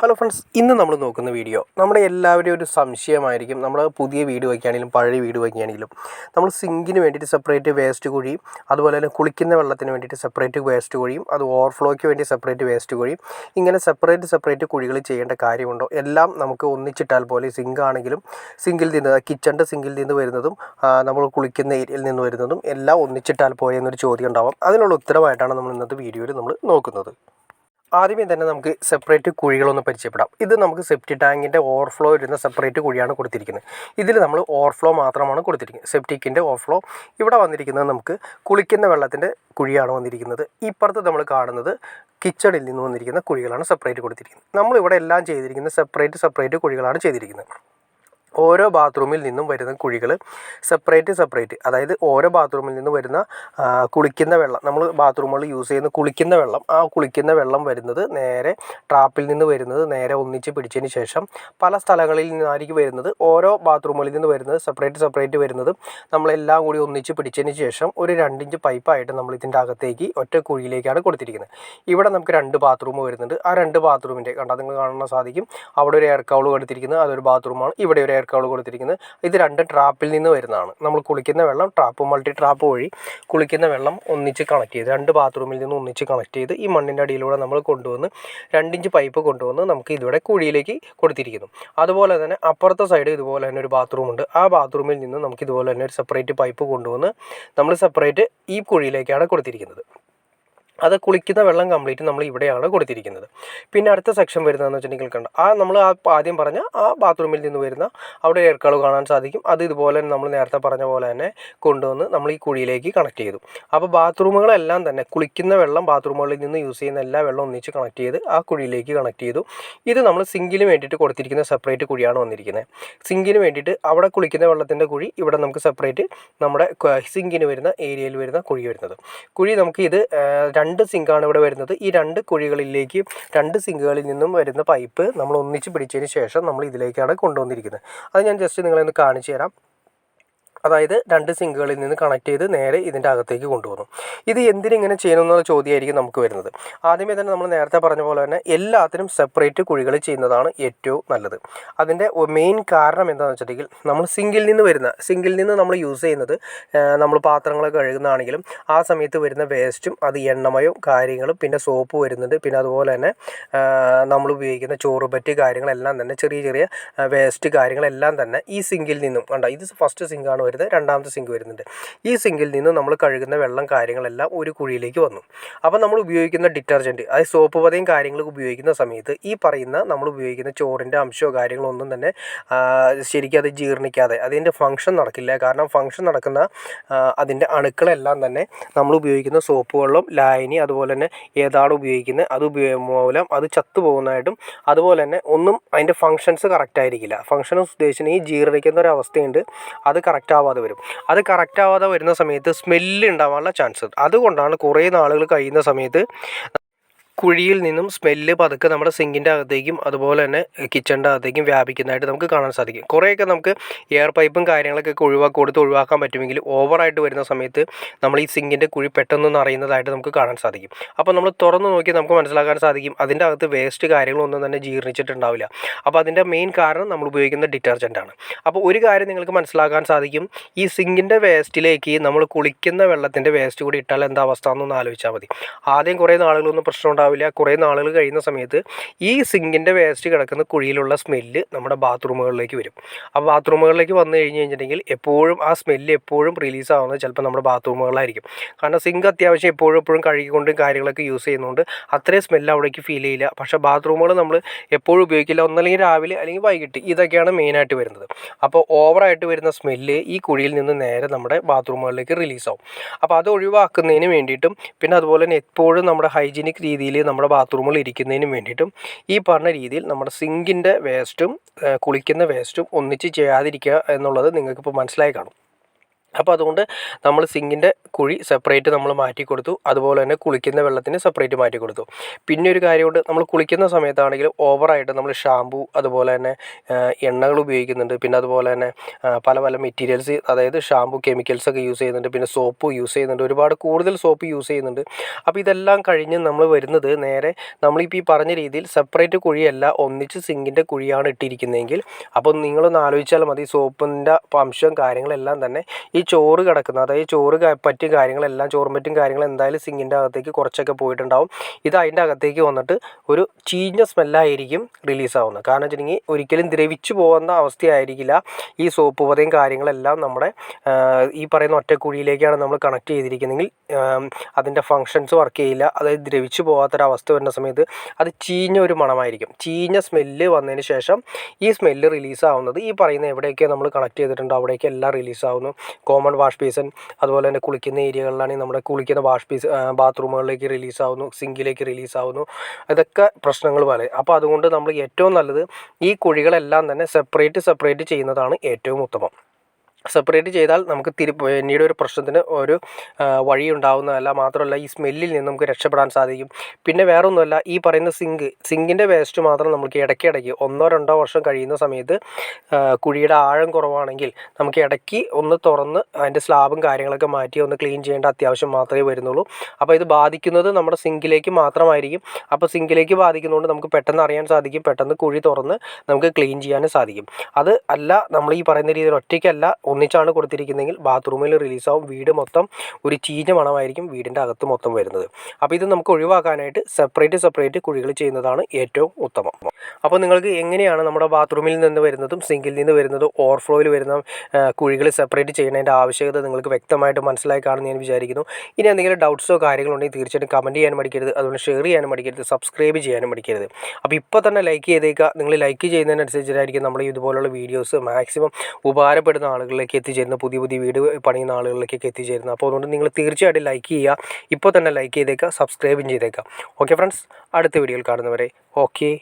Hello friends, ഇന്ന് നമ്മൾ നോക്കുന്ന വീഡിയോ നമ്മുടെ എല്ലാവരുടെയും ഒരു സംശയമായിരിക്കും. നമ്മൾ പുതിയ വീട് വയ്ക്കുകയാണെങ്കിലും പഴയ വീട് വയ്ക്കുകയാണെങ്കിലും നമ്മൾ സിങ്കിന് വേണ്ടിയിട്ട് സെപ്പറേറ്റ് വേസ്റ്റ് കുഴിയും അതുപോലെ തന്നെ കുളിക്കുന്ന വെള്ളത്തിന് വേണ്ടിയിട്ട് സെപ്പറേറ്റ് വേസ്റ്റ് കുഴിയും അത് ഓവർഫ്ലോയ്ക്ക് വേണ്ടി സെപ്പറേറ്റ് വേസ്റ്റ് കുഴിയും ഇങ്ങനെ സെപ്പറേറ്റ് കുഴികൾ ചെയ്യേണ്ട കാര്യമുണ്ടോ? എല്ലാം നമുക്ക് ഒന്നിച്ചിട്ടാൽ പോലെ സിങ്ക് ആണെങ്കിലും സിങ്കിൽ നിന്ന് കിച്ചണിൻ്റെ സിങ്കിൽ നിന്ന് വരുന്നതും നമ്മൾ കുളിക്കുന്ന ഏരിയയിൽ നിന്ന് വരുന്നതും എല്ലാം ഒന്നിച്ചിട്ടാൽ പോലെ എന്നൊരു ചോദ്യം ഉണ്ടാവും. അതിനുള്ള ഉത്തരവായിട്ടാണ് നമ്മൾ ഇന്നത്തെ വീഡിയോയിൽ നമ്മൾ നോക്കുന്നത്. ആദ്യമേ തന്നെ നമുക്ക് സെപ്പറേറ്റ് കുഴികളൊന്ന് പരിചയപ്പെടാം. ഇത് നമുക്ക് സെപ്റ്റി ടാങ്കിൻ്റെ ഓവർഫ്ലോ വരുന്ന സെപ്പറേറ്റ് കുഴിയാണ് കൊടുത്തിരിക്കുന്നത്. ഇതിൽ നമ്മൾ ഓവർഫ്ലോ മാത്രമാണ് കൊടുത്തിരിക്കുന്നത്. സെപ്റ്റിക്കിൻ്റെ ഓവർഫ്ലോ ഇവിടെ വന്നിരിക്കുന്നത് നമുക്ക് കുളിക്കുന്ന വെള്ളത്തിൻ്റെ കുഴിയാണ് വന്നിരിക്കുന്നത്. ഇപ്പുറത്ത് നമ്മൾ കാണുന്നത് കിച്ചണിൽ നിന്ന് വന്നിരിക്കുന്ന കുഴികളാണ് സെപ്പറേറ്റ് കൊടുത്തിരിക്കുന്നത്. നമ്മളിവിടെ എല്ലാം ചെയ്തിരിക്കുന്നത് സെപ്പറേറ്റ് കുഴികളാണ് ചെയ്തിരിക്കുന്നത്. ഓരോ ബാത്റൂമിൽ നിന്നും വരുന്ന കുഴികൾ സെപ്പറേറ്റ് അതായത് ഓരോ ബാത്റൂമിൽ നിന്ന് വരുന്ന കുളിക്കുന്ന വെള്ളം, നമ്മൾ ബാത്റൂമുകളിൽ യൂസ് ചെയ്യുന്ന കുളിക്കുന്ന വെള്ളം, ആ കുളിക്കുന്ന വെള്ളം വരുന്നത് നേരെ ട്രാപ്പിൽ നിന്ന് വരുന്നത് നേരെ ഒന്നിച്ച് പിടിച്ചതിന് ശേഷം പല സ്ഥലങ്ങളിൽ നിന്നായിരിക്കും വരുന്നത്. ഓരോ ബാത്റൂമുകളിൽ നിന്ന് വരുന്നത് സെപ്പറേറ്റ് വരുന്നത് നമ്മളെല്ലാം കൂടി ഒന്നിച്ച് പിടിച്ചതിന് ശേഷം ഒരു 2 ഇഞ്ച് പൈപ്പായിട്ട് നമ്മൾ ഇതിൻ്റെ അകത്തേക്ക് ഒറ്റ കുഴിയിലേക്കാണ് കൊടുത്തിരിക്കുന്നത്. ഇവിടെ നമുക്ക് 2 ബാത്റൂം വരുന്നുണ്ട്. ആ 2 ബാത്റൂമിൻ്റെ കണ്ടാൽ നിങ്ങൾ കാണാൻ സാധിക്കും. അവിടെ ഒരു എയർ കൗൾ കൊടുത്തിരിക്കുന്നത്, അതൊരു ബാത്റൂമാണ്. ഇവിടെ ഒരു എയർ കൗൾ കൊടുത്തിരിക്കുന്നത്. ഇത് 2 ട്രാപ്പിൽ നിന്ന് വരുന്നതാണ്. നമ്മൾ കുളിക്കുന്ന വെള്ളം മൾട്ടി ട്രാപ്പ് വഴി കുളിക്കുന്ന വെള്ളം ഒന്നിച്ച് കണക്ട് ചെയ്ത് 2 ബാത്റൂമിൽ നിന്ന് ഒന്നിച്ച് കണക്ട് ചെയ്ത് ഈ മണ്ണിൻ്റെ അടിയിലൂടെ നമ്മൾ കൊണ്ടുവന്ന് 2 ഇഞ്ച് പൈപ്പ് കൊണ്ടുവന്ന് നമുക്ക് ഇതിവിടെ കുഴിയിലേക്ക് കൊടുത്തിരിക്കുന്നു. അതുപോലെ തന്നെ അപ്പുറത്തെ സൈഡ് ഇതുപോലെ തന്നെ ഒരു ബാത്റൂമുണ്ട്. ആ ബാത്റൂമിൽ നിന്ന് നമുക്ക് ഇതുപോലെ തന്നെ ഒരു സെപ്പറേറ്റ് പൈപ്പ് കൊണ്ടുവന്ന് നമ്മൾ സെപ്പറേറ്റ് ഈ കുഴിയിലേക്കാണ് കൊടുത്തിരിക്കുന്നത്. അത് കുളിക്കുന്ന വെള്ളം കംപ്ലീറ്റ് നമ്മൾ ഇവിടെയാണ് കൊടുത്തിരിക്കുന്നത്. പിന്നെ അടുത്ത സെക്ഷൻ വരുന്നതെന്ന് വെച്ചിട്ടുണ്ടെങ്കിൽ കണ്ട നമ്മൾ ആദ്യം പറഞ്ഞ ആ ബാത്റൂമിൽ നിന്ന് വരുന്ന അവിടെ എയർ കർവ് കാണാൻ സാധിക്കും. അത് ഇതുപോലെ തന്നെ നമ്മൾ നേരത്തെ പറഞ്ഞ പോലെ തന്നെ കൊണ്ടുവന്ന് നമ്മൾ ഈ കുഴിയിലേക്ക് കണക്ട് ചെയ്തു. അപ്പോൾ ബാത്റൂമുകളെല്ലാം തന്നെ കുളിക്കുന്ന വെള്ളം ബാത്റൂമുകളിൽ നിന്ന് യൂസ് ചെയ്യുന്ന എല്ലാ വെള്ളം ഒന്നിച്ച് കണക്ട് ചെയ്ത് ആ കുഴിയിലേക്ക് കണക്ട് ചെയ്തു. ഇത് നമ്മൾ സിങ്കിന് വേണ്ടിയിട്ട് കൊടുത്തിരിക്കുന്ന സെപ്പറേറ്റ് കുഴിയാണ് വന്നിരിക്കുന്നത്. സിങ്കിന് വേണ്ടിയിട്ട് അവിടെ കുളിക്കുന്ന വെള്ളത്തിൻ്റെ കുഴി, ഇവിടെ നമുക്ക് സെപ്പറേറ്റ് നമ്മുടെ സിങ്കിന് വരുന്ന ഏരിയയിൽ വരുന്ന കുഴി വരുന്നത്. കുഴി നമുക്ക് ഇത് 2 സിങ്കാണ് ഇവിടെ വരുന്നത്. ഈ 2 കുഴികളിലേക്ക് 2 സിങ്കുകളിൽ നിന്നും വരുന്ന പൈപ്പ് നമ്മൾ ഒന്നിച്ച് പിടിച്ചതിന് ശേഷം നമ്മൾ ഇതിലേക്കാണ് കൊണ്ടുവന്നിരിക്കുന്നത്. അത് ഞാൻ ജസ്റ്റ് നിങ്ങളെ ഒന്ന് കാണിച്ചു തരാം. അതായത് 2 സിങ്കുകളിൽ നിന്ന് കണക്ട് ചെയ്ത് നേരെ ഇതിൻ്റെ അകത്തേക്ക് കൊണ്ടുവന്നു. ഇത് എന്തിനിങ്ങനെ ചെയ്യണമെന്നുള്ള ചോദ്യമായിരിക്കും നമുക്ക് വരുന്നത്. ആദ്യമേ തന്നെ നമ്മൾ നേരത്തെ പറഞ്ഞ പോലെ തന്നെ എല്ലാത്തിനും സെപ്പറേറ്റ് കുഴികൾ ചെയ്യുന്നതാണ് ഏറ്റവും നല്ലത്. അതിൻ്റെ മെയിൻ കാരണം എന്താണെന്ന് വെച്ചിട്ടുണ്ടെങ്കിൽ നമ്മൾ സിങ്കിൽ നിന്ന് നമ്മൾ യൂസ് ചെയ്യുന്നത് നമ്മൾ പാത്രങ്ങളൊക്കെ കഴുകുന്നതാണെങ്കിലും ആ സമയത്ത് വരുന്ന വേസ്റ്റും അത് എണ്ണമയവും കാര്യങ്ങളും പിന്നെ സോപ്പ് വരുന്നുണ്ട്. പിന്നെ അതുപോലെ തന്നെ നമ്മൾ ഉപയോഗിക്കുന്ന ചോറുപറ്റ് കാര്യങ്ങളെല്ലാം തന്നെ ചെറിയ വേസ്റ്റ് കാര്യങ്ങളെല്ലാം തന്നെ ഈ സിങ്കിൽ നിന്നും ഇത് ഫസ്റ്റ് സിങ്കാണ് വരുന്നത്. രണ്ടാമത്തെ സിങ്ക് വരുന്നുണ്ട്. ഈ സിങ്കിൽ നിന്ന് നമ്മൾ കഴുകുന്ന വെള്ളം കാര്യങ്ങളെല്ലാം ഒരു കുഴിയിലേക്ക് വന്നു. അപ്പോൾ നമ്മൾ ഉപയോഗിക്കുന്ന ഡിറ്റർജൻറ്റ്, അതായത് സോപ്പ് പതയും കാര്യങ്ങളൊക്കെ ഉപയോഗിക്കുന്ന സമയത്ത് ഈ പറയുന്ന നമ്മൾ ഉപയോഗിക്കുന്ന ചോറിൻ്റെ അംശമോ കാര്യങ്ങളോ ഒന്നും തന്നെ ശരിക്കും അത് ജീർണിക്കാതെ അതിൻ്റെ ഫംഗ്ഷൻ നടക്കില്ല. കാരണം ഫംഗ്ഷൻ നടക്കുന്ന അതിൻ്റെ അണുക്കളെല്ലാം തന്നെ നമ്മൾ ഉപയോഗിക്കുന്ന സോപ്പുകളിലും ലായനി അതുപോലെ തന്നെ ഏതാണ് ഉപയോഗിക്കുന്നത് അത് മൂലം അത് ചത്തുപോകുന്നതായിട്ടും അതുപോലെ തന്നെ ഒന്നും അതിൻ്റെ ഫങ്ഷൻസ് കറക്റ്റ് ആയിരിക്കില്ല. ഫങ്ഷൻസ് ഉദ്ദേശിച്ച് ഈ ജീർണിക്കുന്ന ഒരു അവസ്ഥയുണ്ട്, അത് കറക്റ്റ് ആവാതെ വരും. അത് കറക്റ്റ് ആവാതെ വരുന്ന സമയത്ത് സ്മെല്ല് ഉണ്ടാവാനുള്ള ചാൻസ്. അതുകൊണ്ടാണ് കുറേ നാളുകൾ കഴിയുന്ന സമയത്ത് കുഴിയിൽ നിന്നും സ്മെല്ല് പതുക്കെ നമ്മുടെ സിങ്കിൻ്റെ അകത്തേക്കും അതുപോലെ തന്നെ കിച്ചണിൻ്റെ അകത്തേക്കും വ്യാപിക്കുന്നതായിട്ട് നമുക്ക് കാണാൻ സാധിക്കും. കുറേയൊക്കെ നമുക്ക് എയർ പൈപ്പും കാര്യങ്ങളൊക്കെ ഒഴിവാക്കാൻ പറ്റുമെങ്കിൽ ഓവറായിട്ട് വരുന്ന സമയത്ത് നമ്മൾ ഈ സിങ്കിൻ്റെ കുഴി പെട്ടെന്ന് അറിയുന്നതായിട്ട് നമുക്ക് കാണാൻ സാധിക്കും. അപ്പോൾ നമ്മൾ തുറന്ന് നോക്കി നമുക്ക് മനസ്സിലാക്കാൻ സാധിക്കും അതിൻ്റെ അകത്ത് വേസ്റ്റ് കാര്യങ്ങളൊന്നും തന്നെ ജീർണിച്ചിട്ടുണ്ടാവില്ല. അപ്പോൾ അതിൻ്റെ മെയിൻ കാരണം നമ്മൾ ഉപയോഗിക്കുന്ന ഡിറ്റർജൻറ്റാണ്. അപ്പോൾ ഒരു കാര്യം നിങ്ങൾക്ക് മനസ്സിലാക്കാൻ സാധിക്കും, ഈ സിങ്കിൻ്റെ വേസ്റ്റിലേക്ക് നമ്മൾ കുളിക്കുന്ന വെള്ളത്തിൻ്റെ വേസ്റ്റ് കൂടി ഇട്ടാൽ എന്താ അവസ്ഥ എന്നൊന്ന് ആലോചിച്ചാൽ മതി. ആദ്യം കുറേ നാളുകളൊന്നും പ്രശ്നം ഉണ്ടാവില്ല. കുറേ നാളുകൾ കഴിയുന്ന സമയത്ത് ഈ സിങ്കിൻ്റെ വേസ്റ്റ് കിടക്കുന്ന കുഴിയിലുള്ള സ്മെല്ല് നമ്മുടെ ബാത്റൂമുകളിലേക്ക് വരും. ആ ബാത്റൂമുകളിലേക്ക് വന്നു കഴിഞ്ഞിട്ടുണ്ടെങ്കിൽ എപ്പോഴും ആ സ്മെല്ല് എപ്പോഴും റിലീസ് ആവുന്നത് ചിലപ്പോൾ നമ്മുടെ ബാത്റൂമുകളിലായിരിക്കും. കാരണം സിങ്ക് അത്യാവശ്യം എപ്പോഴും കഴുകിക്കൊണ്ടും കാര്യങ്ങളൊക്കെ യൂസ് ചെയ്യുന്നതുകൊണ്ട് അത്രയും സ്മെല്ല് അവിടേക്ക് ഫീൽ ചെയ്യില്ല. പക്ഷേ ബാത്റൂമുകൾ നമ്മൾ എപ്പോഴും ഉപയോഗിക്കില്ല, ഒന്നല്ലെങ്കിൽ രാവിലെ അല്ലെങ്കിൽ വൈകിട്ട്, ഇതൊക്കെയാണ് മെയിനായിട്ട് വരുന്നത്. അപ്പോൾ ഓവറായിട്ട് വരുന്ന സ്മെല്ല് ഈ കുഴിയിൽ നിന്ന് നേരെ നമ്മുടെ ബാത്റൂമുകളിലേക്ക് റിലീസാവും. അപ്പോൾ അത് ഒഴിവാക്കുന്നതിന് വേണ്ടിയിട്ടും പിന്നെ അതുപോലെ തന്നെ എപ്പോഴും നമ്മുടെ ഹൈജീനിക് രീതിയിൽ നമ്മുടെ ബാത്റൂമുകൾ ഇരിക്കുന്നതിന് വേണ്ടിയിട്ടും ഈ പറഞ്ഞ രീതിയിൽ നമ്മുടെ സിങ്കിൻ്റെ വേസ്റ്റും കുളിക്കുന്ന വേസ്റ്റും ഒന്നിച്ച് ചെയ്യാതിരിക്കുക എന്നുള്ളത് നിങ്ങൾക്കിപ്പോൾ മനസ്സിലായി കാണും. അപ്പോൾ അതുകൊണ്ട് നമ്മൾ സിങ്കിൻ്റെ കുഴി സെപ്പറേറ്റ് നമ്മൾ മാറ്റി കൊടുത്തു. അതുപോലെ തന്നെ കുളിക്കുന്ന വെള്ളത്തിന് സെപ്പറേറ്റ് മാറ്റി കൊടുത്തു. പിന്നെ ഒരു കാര്യമുണ്ട്, നമ്മൾ കുളിക്കുന്ന സമയത്താണെങ്കിലും ഓവറായിട്ട് നമ്മൾ ഷാമ്പു അതുപോലെ തന്നെ എണ്ണകൾ ഉപയോഗിക്കുന്നുണ്ട്. പിന്നെ അതുപോലെ തന്നെ പല പല മെറ്റീരിയൽസ്, അതായത് ഷാമ്പു കെമിക്കൽസൊക്കെ യൂസ് ചെയ്യുന്നുണ്ട്. പിന്നെ സോപ്പ് യൂസ് ചെയ്യുന്നുണ്ട്, ഒരുപാട് കൂടുതൽ സോപ്പ് യൂസ് ചെയ്യുന്നുണ്ട്. അപ്പോൾ ഇതെല്ലാം കഴിഞ്ഞ് നമ്മൾ വരുന്നത് നേരെ നമ്മളിപ്പോൾ ഈ പറഞ്ഞ രീതിയിൽ സെപ്പറേറ്റ് കുഴിയല്ല, ഒന്നിച്ച് സിങ്കിൻ്റെ കുഴിയാണ് ഇട്ടിരിക്കുന്നതെങ്കിൽ അപ്പോൾ നിങ്ങളൊന്ന് ആലോചിച്ചാൽ മതി. സോപ്പിൻ്റെ അംശം കാര്യങ്ങളെല്ലാം തന്നെ ഈ ചോറ് കിടക്കുന്ന, അതായത് ചോറ് പറ്റിയ കാര്യങ്ങളെല്ലാം, ചോറും പറ്റും കാര്യങ്ങൾ എന്തായാലും സിങ്കിൻ്റെ അകത്തേക്ക് കുറച്ചൊക്കെ പോയിട്ടുണ്ടാവും. ഇത് അതിൻ്റെ അകത്തേക്ക് വന്നിട്ട് ഒരു ചീഞ്ഞ സ്മെല്ലായിരിക്കും റിലീസാവുന്നത്. കാരണം വെച്ചിട്ടുണ്ടെങ്കിൽ ഒരിക്കലും ദ്രവിച്ചു പോകുന്ന അവസ്ഥയായിരിക്കില്ല. ഈ സോപ്പ് പതയും കാര്യങ്ങളെല്ലാം നമ്മുടെ ഈ പറയുന്ന ഒറ്റക്കുഴിയിലേക്കാണ് നമ്മൾ കണക്ട് ചെയ്തിരിക്കുന്നതെങ്കിൽ അതിൻ്റെ ഫങ്ഷൻസ് വർക്ക് ചെയ്യില്ല. അതായത് ദ്രവിച്ചു പോകാത്തൊരവസ്ഥ വരുന്ന സമയത്ത് അത് ചീഞ്ഞ ഒരു മണമായിരിക്കും. ചീഞ്ഞ സ്മെല്ല് വന്നതിന് ശേഷം ഈ സ്മെല്ല് റിലീസാവുന്നത് ഈ പറയുന്ന എവിടെയൊക്കെ നമ്മൾ കണക്ട് ചെയ്തിട്ടുണ്ടോ അവിടേക്ക് എല്ലാം റിലീസാവുന്നു. കോമൺ വാഷ് ബേസിൻ, അതുപോലെ തന്നെ കുളിക്കുന്ന ഏരിയകളിലാണെങ്കിൽ നമ്മുടെ കുളിക്കുന്ന വാഷ് ബേസ് ബാത്റൂമുകളിലേക്ക് റിലീസാവുന്നു, സിങ്കിലേക്ക് റിലീസാവുന്നു. ഇതൊക്കെ പ്രശ്നങ്ങൾ പോലെ. അപ്പോൾ അതുകൊണ്ട് നമ്മൾ ഏറ്റവും നല്ലത് ഈ കുഴികളെല്ലാം തന്നെ സെപ്പറേറ്റ് ചെയ്യുന്നതാണ് ഏറ്റവും ഉത്തമം. സെപ്പറേറ്റ് ചെയ്താൽ നമുക്ക് പിന്നീട് ഒരു പ്രശ്നത്തിന് ഒരു വഴി ഉണ്ടാവുന്നതല്ല. മാത്രമല്ല ഈ സ്മെല്ലിൽ നിന്ന് നമുക്ക് രക്ഷപ്പെടാൻ സാധിക്കും. പിന്നെ വേറൊന്നുമല്ല, ഈ പറയുന്ന സിങ്കിൻ്റെ വേസ്റ്റ് മാത്രം നമുക്ക് ഇടയ്ക്കിടയ്ക്ക് 1-2 വർഷം കഴിയുന്ന സമയത്ത് കുഴിയുടെ ആഴം കുറവാണെങ്കിൽ നമുക്ക് ഇടയ്ക്ക് ഒന്ന് തുറന്ന് അതിൻ്റെ സ്ലാബും കാര്യങ്ങളൊക്കെ മാറ്റി ഒന്ന് ക്ലീൻ ചെയ്യേണ്ട അത്യാവശ്യം മാത്രമേ വരുന്നുള്ളൂ. അപ്പോൾ ഇത് ബാധിക്കുന്നത് നമ്മുടെ സിങ്കിലേക്ക് മാത്രമായിരിക്കും. അപ്പോൾ സിങ്കിലേക്ക് ബാധിക്കുന്നതുകൊണ്ട് നമുക്ക് പെട്ടെന്ന് അറിയാൻ സാധിക്കും, പെട്ടെന്ന് കുഴി തുറന്ന് നമുക്ക് ക്ലീൻ ചെയ്യാനും സാധിക്കും. അത് അല്ല, നമ്മൾ ഈ പറയുന്ന രീതിയിൽ ഒറ്റയ്ക്കല്ല ഒന്നിച്ചാണ് കൊടുത്തിരിക്കുന്നതെങ്കിൽ ബാത്റൂമിൽ റിലീസാവും. വീട് മൊത്തം ഒരു ചീഞ്ഞ മണമായിരിക്കും വീടിൻ്റെ അകത്ത് മൊത്തം വരുന്നത്. അപ്പോൾ ഇത് നമുക്ക് ഒഴിവാക്കാനായിട്ട് സെപ്പറേറ്റ് കുഴികൾ ചെയ്യുന്നതാണ് ഏറ്റവും ഉത്തമം. അപ്പോൾ നിങ്ങൾക്ക് എങ്ങനെയാണ് നമ്മുടെ ബാത്റൂമിൽ നിന്ന് വരുന്നതും സിങ്കിൽ നിന്ന് വരുന്നതും ഓവർഫ്ലോയിൽ വരുന്ന കുഴികൾ സെപ്പറേറ്റ് ചെയ്യുന്നതിൻ്റെ ആവശ്യകത നിങ്ങൾക്ക് വ്യക്തമായിട്ട് മനസ്സിലായി കാണുമെന്ന് ഞാൻ വിചാരിക്കുന്നു. ഇനി എന്തെങ്കിലും ഡൗട്ട്സോ കാര്യങ്ങളോ ഉണ്ടെങ്കിൽ തീർച്ചയായിട്ടും കമൻറ്റ് ചെയ്യാനും മടിക്കരുത്. അതുപോലെ ഷെയർ ചെയ്യാനും മടിക്കരുത്, സബ്സ്ക്രൈബ് ചെയ്യാനും മടിക്കരുത്. അപ്പോൾ ഇപ്പോൾ തന്നെ ലൈക്ക് ചെയ്തേക്കുക. നിങ്ങൾ ലൈക്ക് ചെയ്യുന്നതിനനുസരിച്ചായിരിക്കും നമ്മൾ ഇതുപോലുള്ള വീഡിയോസ് മാക്സിമം ഉപകാരപ്പെടുന്ന ആളുകളിലേക്ക് എത്തിച്ചേരുന്ന, പുതിയ വീഡിയോ പണിയുന്ന ആളുകളിലേക്കൊക്കെ എത്തിച്ചേരുന്നത്. അപ്പോൾ അതുകൊണ്ട് നിങ്ങൾ തീർച്ചയായിട്ടും ലൈക്ക് ചെയ്യുക. ഇപ്പോൾ തന്നെ ലൈക്ക് ചെയ്തേക്കുക, സബ്സ്ക്രൈബും ചെയ്തേക്കുക. ഓക്കെ ഫ്രണ്ട്സ്, അടുത്ത വീഡിയോയിൽ കാണുന്നവരെ ഓക്കെ.